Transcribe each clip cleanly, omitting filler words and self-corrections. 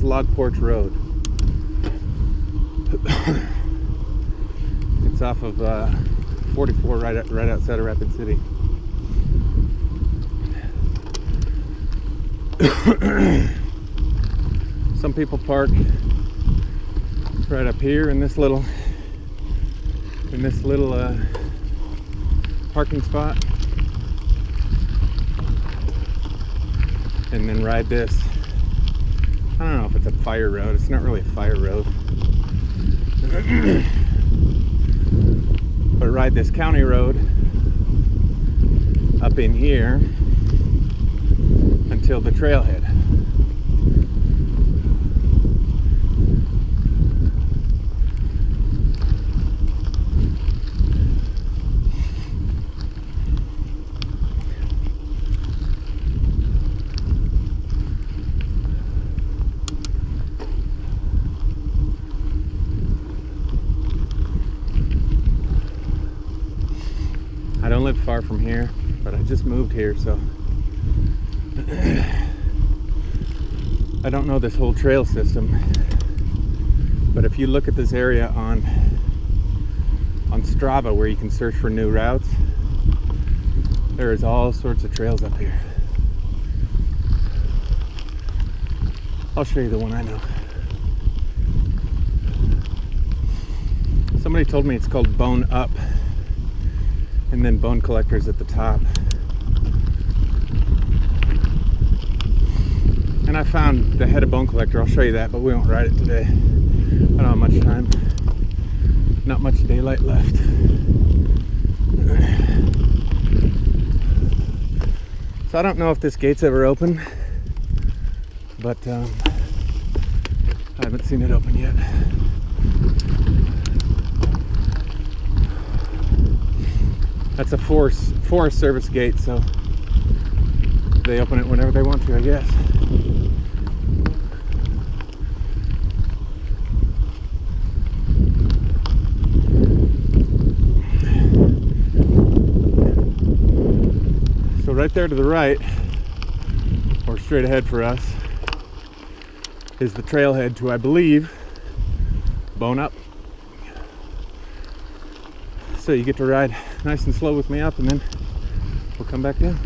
Log Porch Road. It's off of 44 right outside of Rapid City. Some people park right up here in this little parking spot, and then ride this. I don't know if it's a fire road. It's not really a fire road. But ride this county road up in here until the trailhead. I don't live far from here, but I just moved here, so I don't know this whole trail system. But if you look at this area on Strava, where you can search for new routes, there is all sorts of trails up here. I'll show you the one I know. Somebody told me it's called Bone Up, and then Bone Collectors at the top. And I found the head of Bone Collector. I'll show you that, but we won't ride it today. I don't have much time. Not much daylight left. So I don't know if this gate's ever open, but I haven't seen it open yet. That's a Forest Service gate, so they open it whenever they want to, I guess. So right there to the right, or straight ahead for us, is the trailhead to, I believe, Bone Up. So you get to ride nice and slow with me up, and then we'll come back down.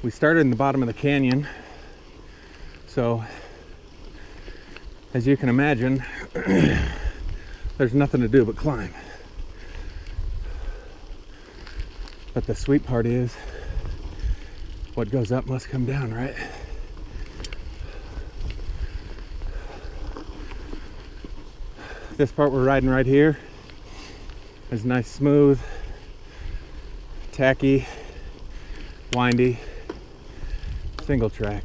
We started in the bottom of the canyon, so as you can imagine, there's nothing to do but climb. But the sweet part is, what goes up must come down, right? This part we're riding right here is nice, smooth, tacky, windy, single track.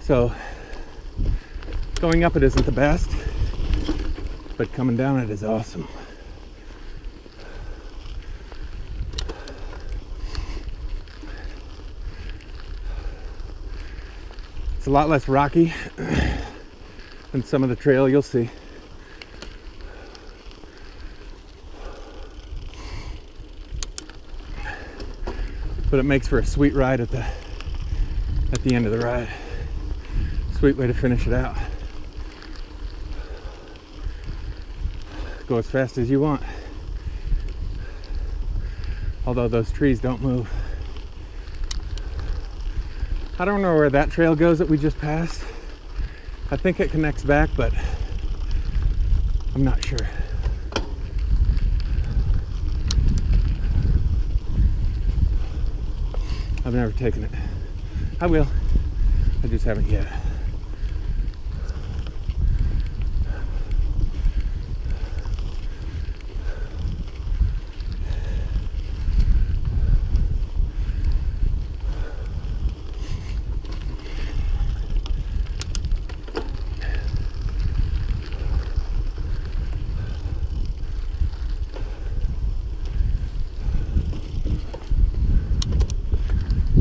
So going up it isn't the best, but coming down it is awesome. It's a lot less rocky than some of the trail you'll see. But it makes for a sweet ride at the end of the ride. Sweet way to finish it out. Go as fast as you want. although those trees don't move. I don't know where that trail goes that we just passed. I think it connects back, but I'm not sure. I've never taken it. I will. I just haven't yet.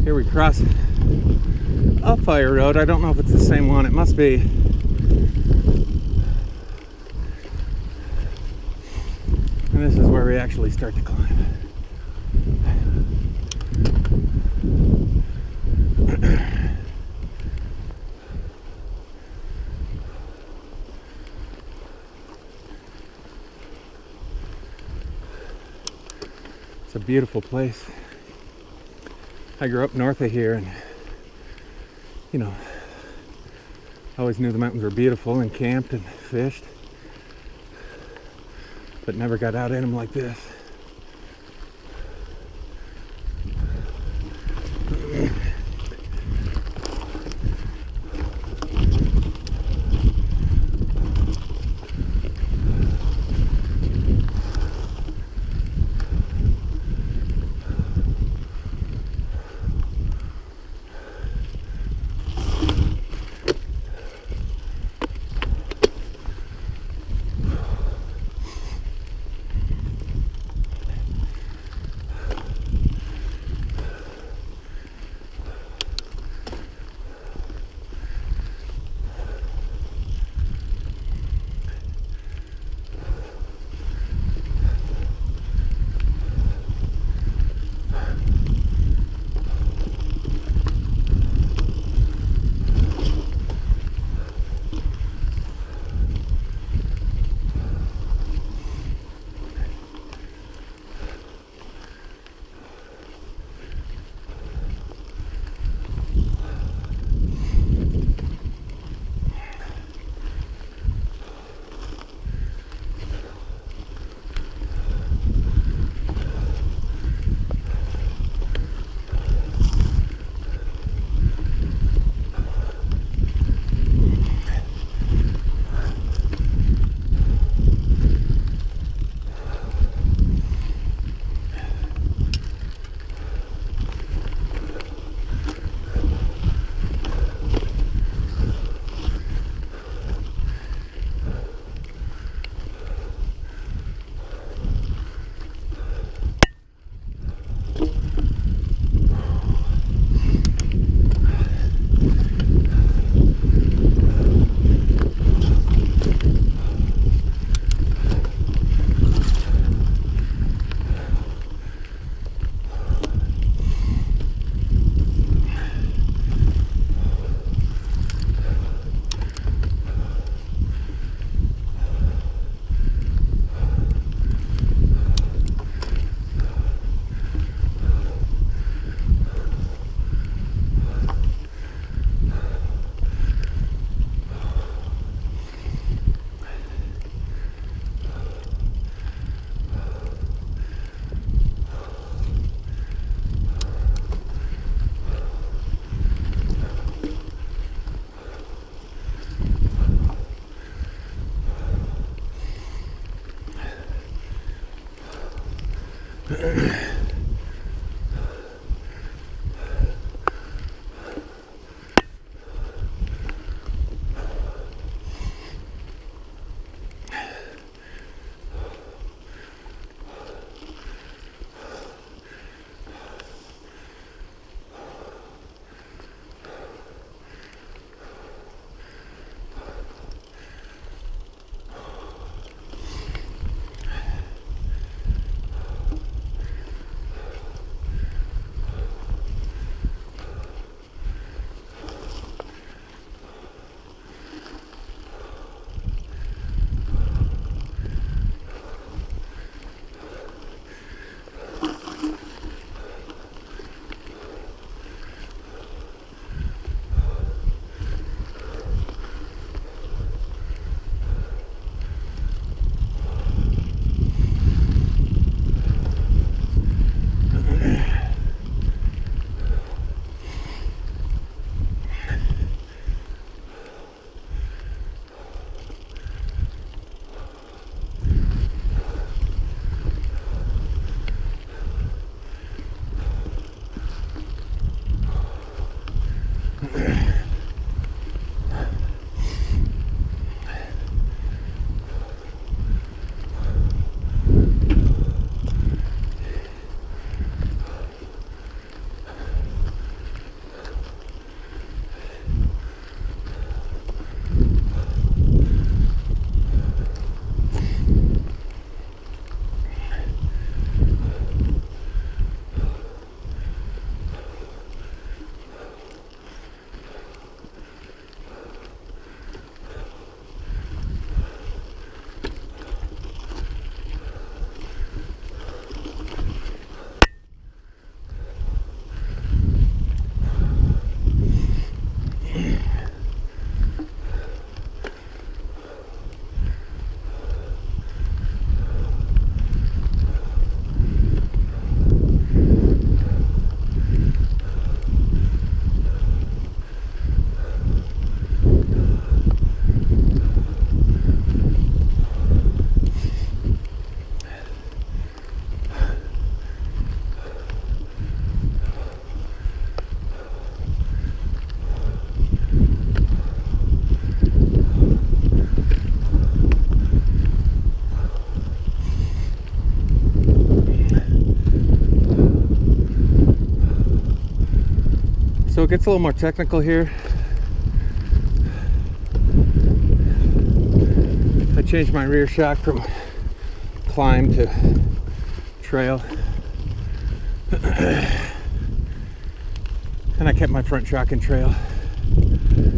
Here we cross a fire road. I don't know if it's the same one. It must be. And this is where we actually start to climb. It's a beautiful place. I grew up north of here, and you know, I always knew the mountains were beautiful and camped and fished, but never got out in them like this. So it gets a little more technical here. I changed my rear shock from climb to trail. And I kept my front shock in trail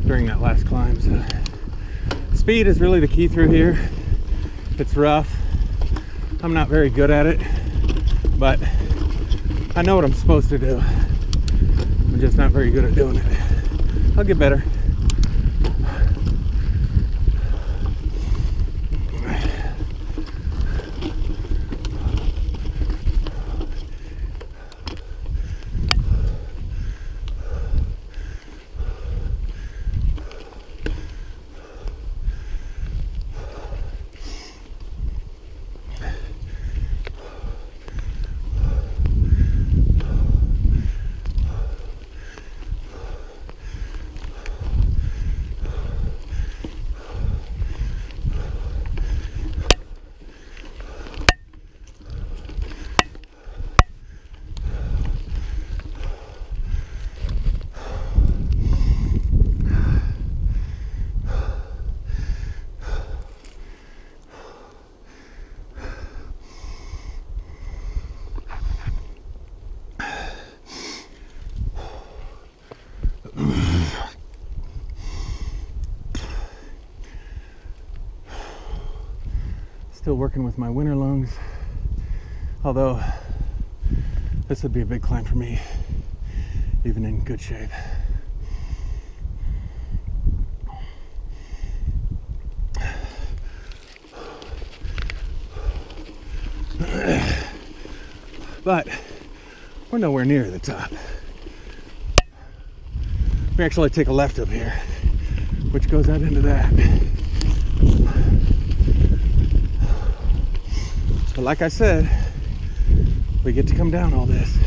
during that last climb. So speed is really the key through here. It's rough. I'm not very good at it, but I know what I'm supposed to do. I'm just not very good at doing it. I'll get better. Still working with my winter lungs, although this would be a big climb for me, even in good shape. But we're nowhere near the top. We actually take a left up here, which goes out into that. But like I said, we get to come down all this.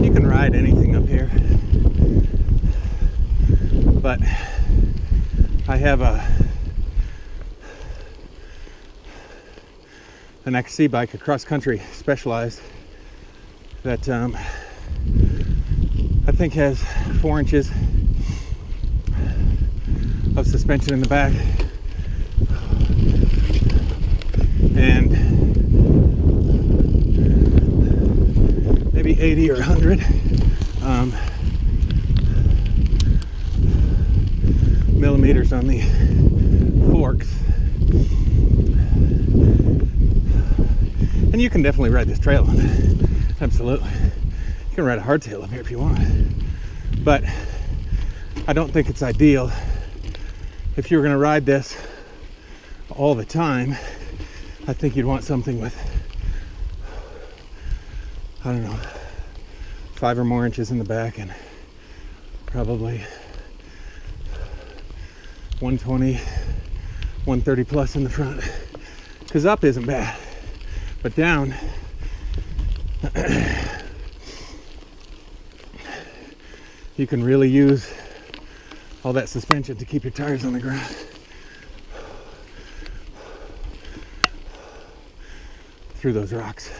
You can ride anything up here, but I have an XC bike, a cross-country Specialized, that I think has 4 inches of suspension in the back, and maybe 80 or 100 millimeters on the forks. And you can definitely ride this trail on it. Absolutely. You can ride a hardtail up here if you want. But I don't think it's ideal if you're going to ride this all the time. I think you'd want something with, I don't know, 5 or more inches in the back and probably 120, 130 plus in the front. Because up isn't bad. But down, you can really use all that suspension to keep your tires on the ground. Through those rocks.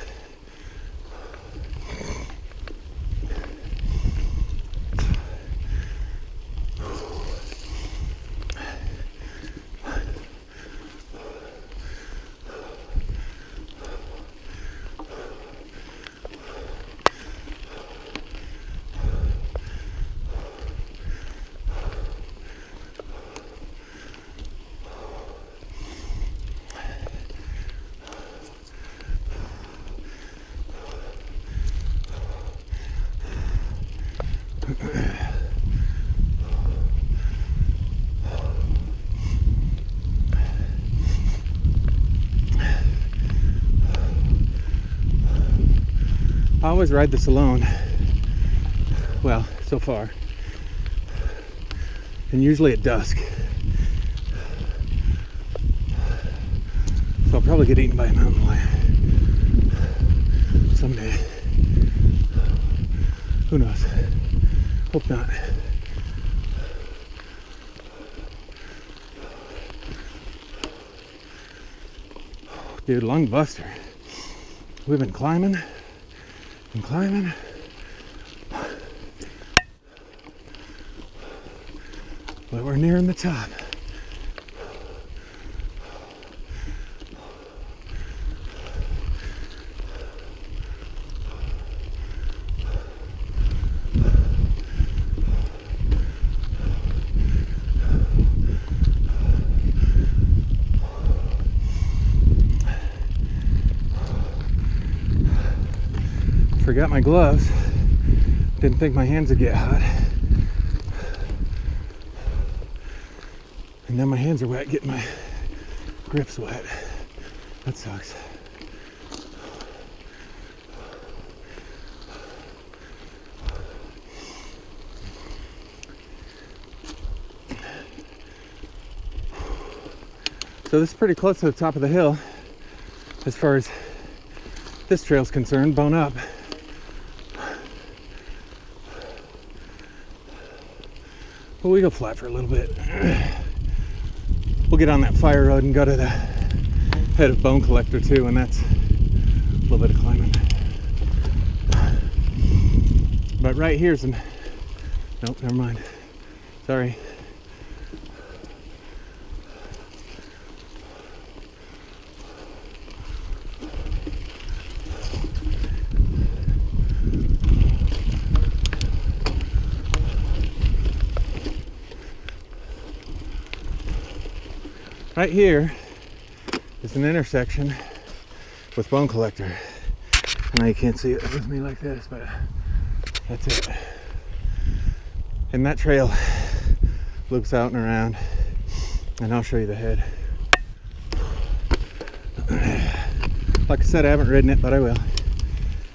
I always ride this alone. Well, so far. And usually at dusk. So I'll probably get eaten by a mountain lion someday. Who knows? Hope not. Dude, lung buster. We've been climbing and climbing. But we're nearing the top. Forgot my gloves. Didn't think my hands would get hot. And now my hands are wet, getting my grips wet. That sucks. So this is pretty close to the top of the hill as far as this trail's concerned, bone up. But we go flat for a little bit. We'll get on that fire road and go to the head of Bone Collector too, and that's a little bit of climbing. But right here's an... Nope, never mind. Sorry. Right here is an intersection with Bone Collector. I know you can't see it with me like this, but that's it. And that trail loops out and around, and I'll show you the head. Like I said, I haven't ridden it, but I will.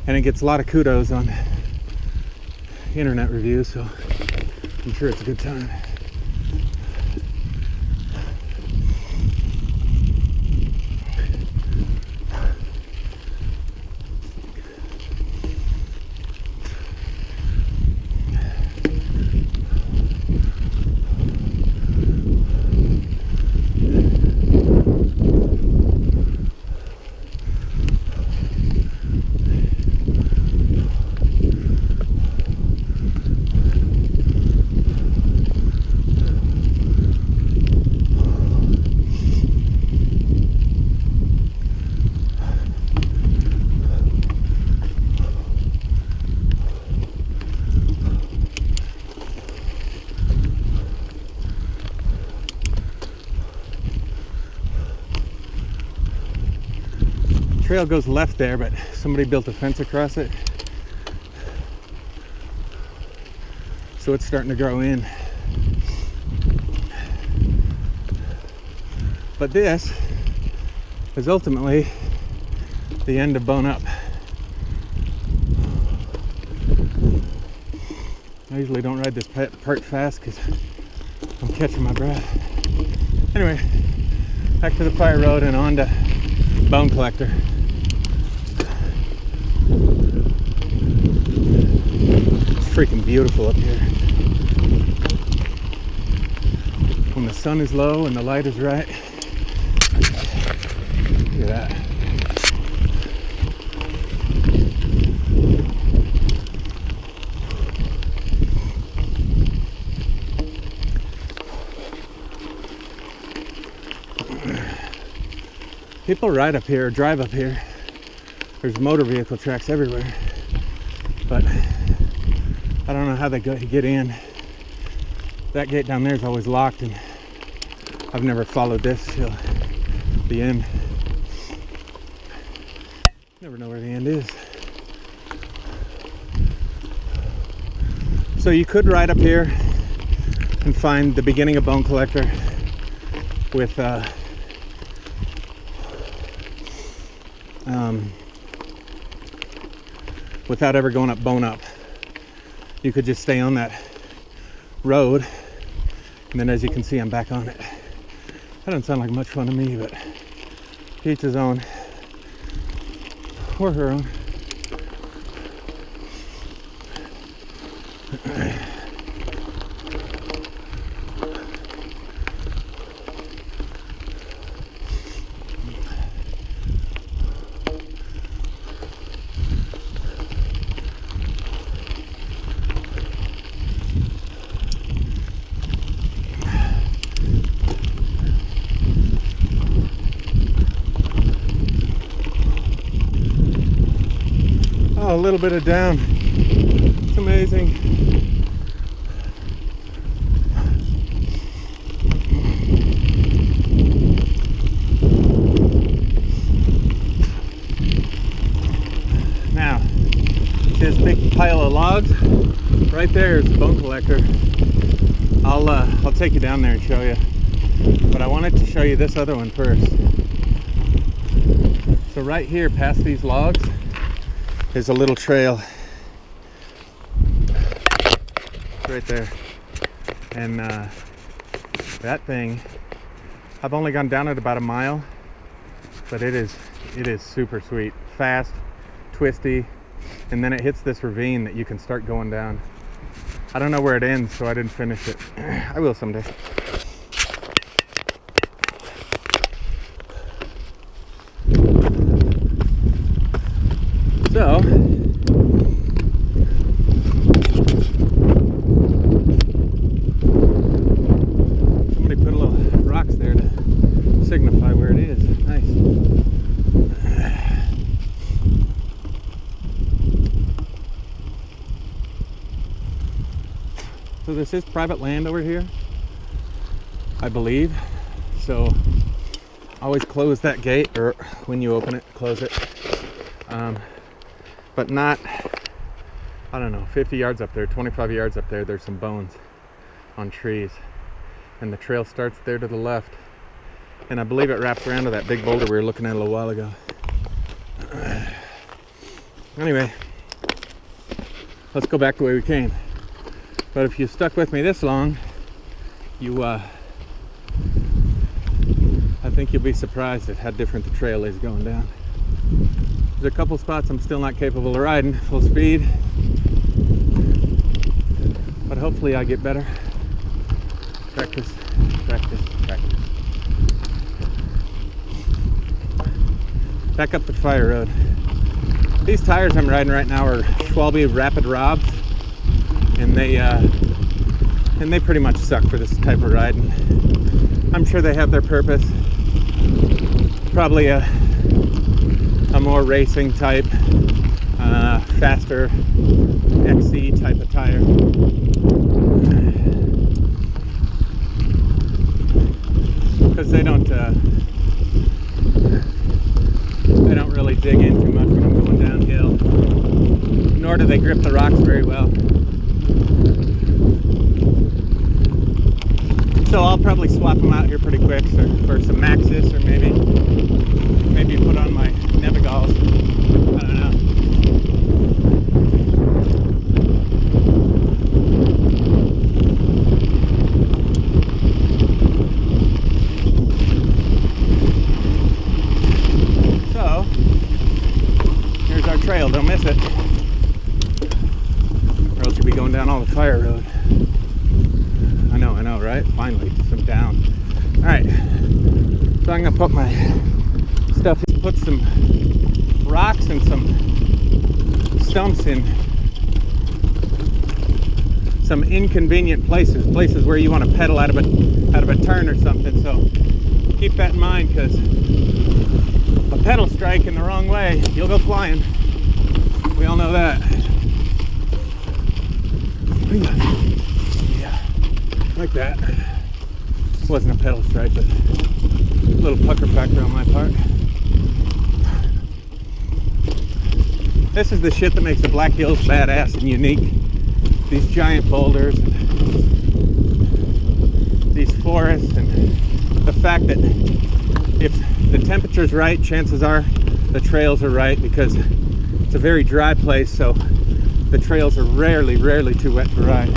And it gets a lot of kudos on internet reviews, so I'm sure it's a good time. Trail goes left there, but somebody built a fence across it, so it's starting to grow in. But this is ultimately the end of Bone Up. I usually don't ride this part fast because I'm catching my breath. Anyway, back to the fire road and on to Bone Collector. Freaking beautiful up here. When the sun is low and the light is right. Look at that. People ride up here, drive up here. There's motor vehicle tracks everywhere. But I don't know how they get in. That gate down there is always locked, and I've never followed this till the end. Never know where the end is. So you could ride up here and find the beginning of Bone Collector with without ever going up Bone Up. You could just stay on that road, and then as you can see, I'm back on it. That doesn't sound like much fun to me, but each his own, or her own. Oh, a little bit of down. It's amazing. Now, this big pile of logs right there is the bone collector. I'll take you down there and show you. But I wanted to show you this other one first. So right here, past these logs, is a little trail right there, and that thing, I've only gone down it about a mile, but it is super sweet, fast, twisty, and then it hits this ravine that you can start going down. I don't know where it ends, so I didn't finish it. I will someday. So, somebody put a little rocks there to signify where it is. Nice. So this is private land over here, I believe. So always close that gate, or when you open it, close it. But not, I don't know, 50 yards up there, 25 yards up there, there's some bones on trees. And the trail starts there to the left. And I believe it wraps around to that big boulder we were looking at a little while ago. Anyway, let's go back the way we came. But if you stuck with me this long, I think you'll be surprised at how different the trail is going down. There's a couple spots I'm still not capable of riding full speed, but hopefully I get better. Practice, practice, practice. Back up the fire road. These tires I'm riding right now are Schwalbe Rapid Robs, and they pretty much suck for this type of riding. I'm sure they have their purpose. Probably a more racing type, faster XC type of tire. Because they don't really dig in too much when I'm going downhill, nor do they grip the rocks very well. So I'll probably swap them out here pretty quick for some Maxxis, or maybe put on my Nevigals. I don't know. So here's our trail. Don't miss it, or else you'll be going down all the fire road. I know, right? Finally, some down. All right, so I'm gonna put my stuff, put some rocks and some stumps in some inconvenient places where you want to pedal out of a turn or something. So keep that in mind, because a pedal strike in the wrong way, you'll go flying. We all know that. Yeah, like that. It wasn't a pedal strike, but a little pucker factor on my part. This is the shit that makes the Black Hills badass and unique. These giant boulders, and these forests, and the fact that if the temperature's right, chances are the trails are right, because it's a very dry place, so the trails are rarely too wet to ride.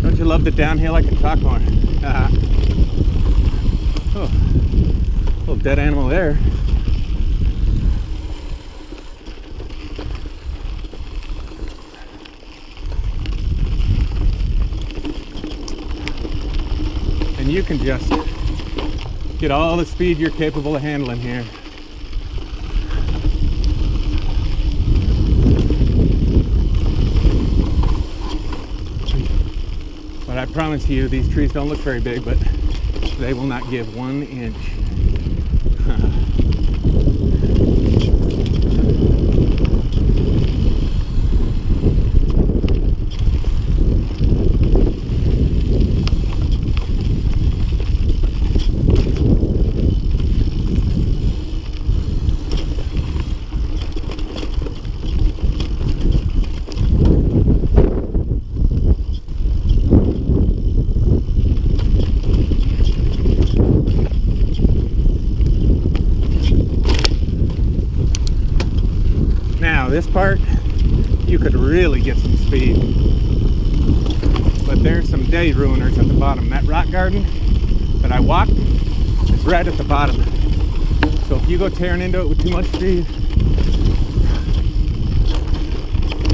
Don't you love the downhill? I can talk more. Oh, little dead animal there. you can just get all the speed you're capable of handling here. But I promise you, these trees don't look very big, but they will not give 1 inch. Now this part, you could really get some speed, but there's some day ruiners at the bottom. That rock garden that I walked is right at the bottom, so if you go tearing into it with too much speed,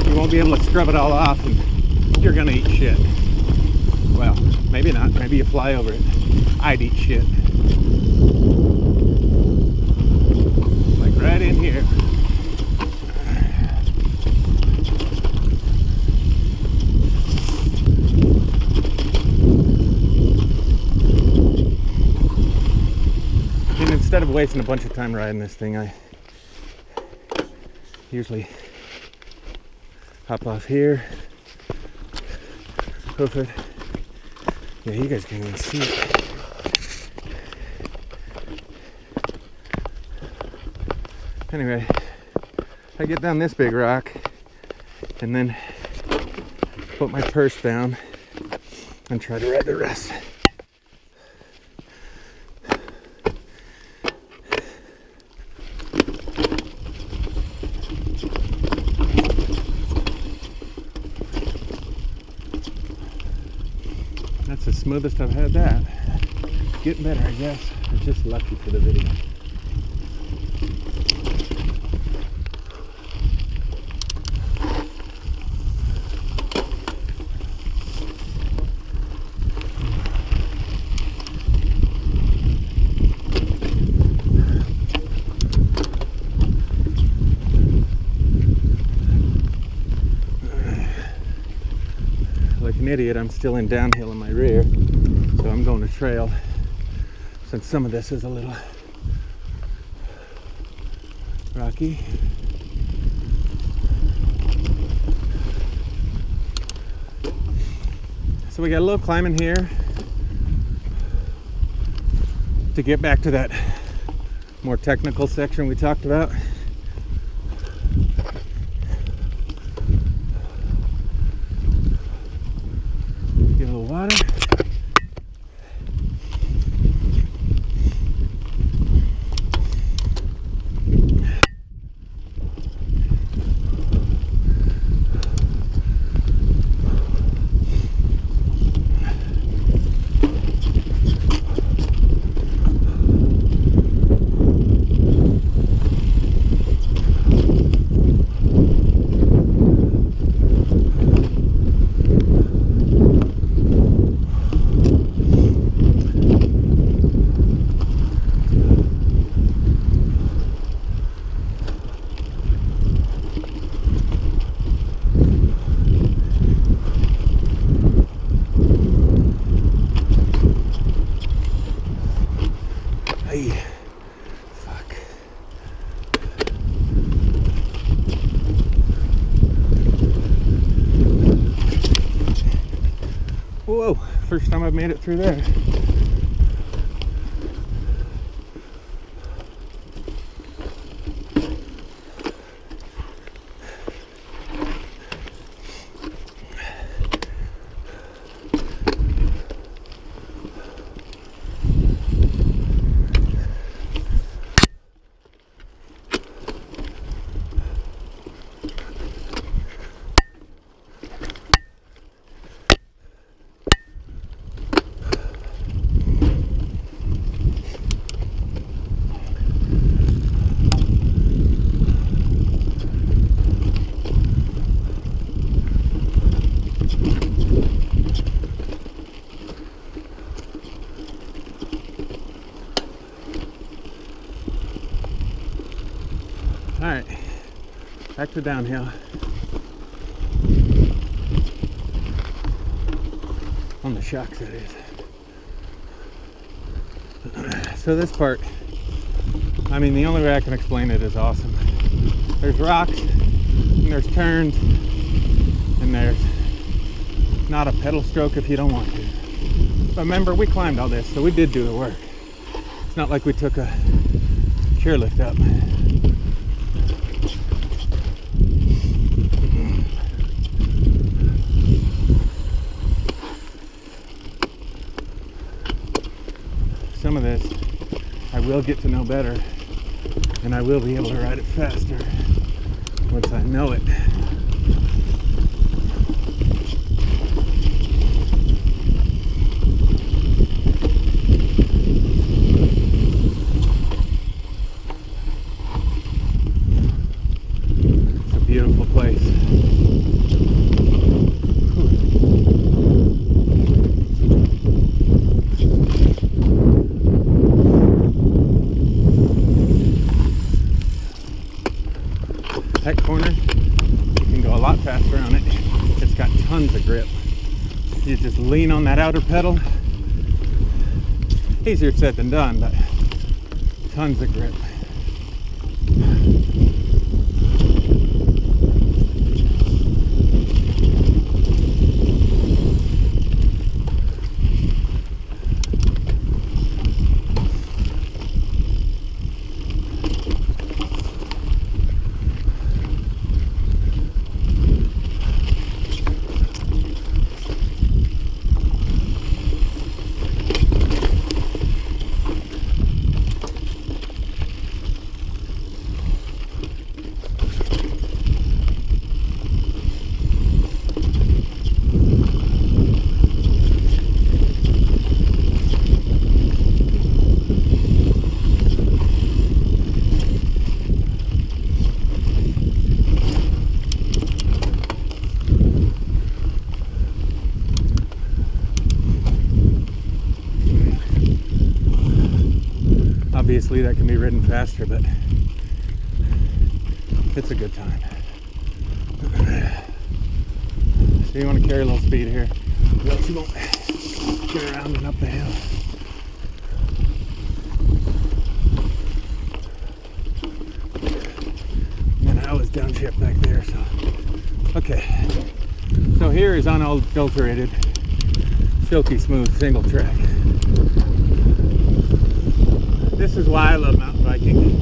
you won't be able to scrub it all off, and you're gonna eat shit. Well, maybe not, maybe you fly over it. I'd eat shit. Like right in here. Instead of wasting a bunch of time riding this thing, I usually hop off here, hoof it. Yeah, you guys can't even see it. Anyway, I get down this big rock and then put my purse down and try to ride the rest. That's the smoothest I've had that. Getting better, I guess. I'm just lucky for the video. Like an idiot, I'm still in downhill in my rear, so I'm going to trail since some of this is a little rocky. So we got a little climbing here to get back to that more technical section we talked about. Get a little water. Fuck. Whoa, first time I've made it through there. Alright, back to downhill. On the shocks, that is. So this part, I mean, the only way I can explain it is awesome. There's rocks, and there's turns, and there's not a pedal stroke if you don't want to. But remember, we climbed all this, so we did do the work. It's not like we took a chairlift up. Some of this I will get to know better, and I will be able to ride it faster once I know it. It's a beautiful place. That corner, you can go a lot faster on it. It's got tons of grip. You just lean on that outer pedal. Easier said than done, but tons of grip. Obviously that can be ridden faster, but it's a good time. So you want to carry a little speed here, or else you won't get around and up the hill. And I was downshift back there, so. Okay, so here is unadulterated, silky smooth single track. This is why I love mountain biking.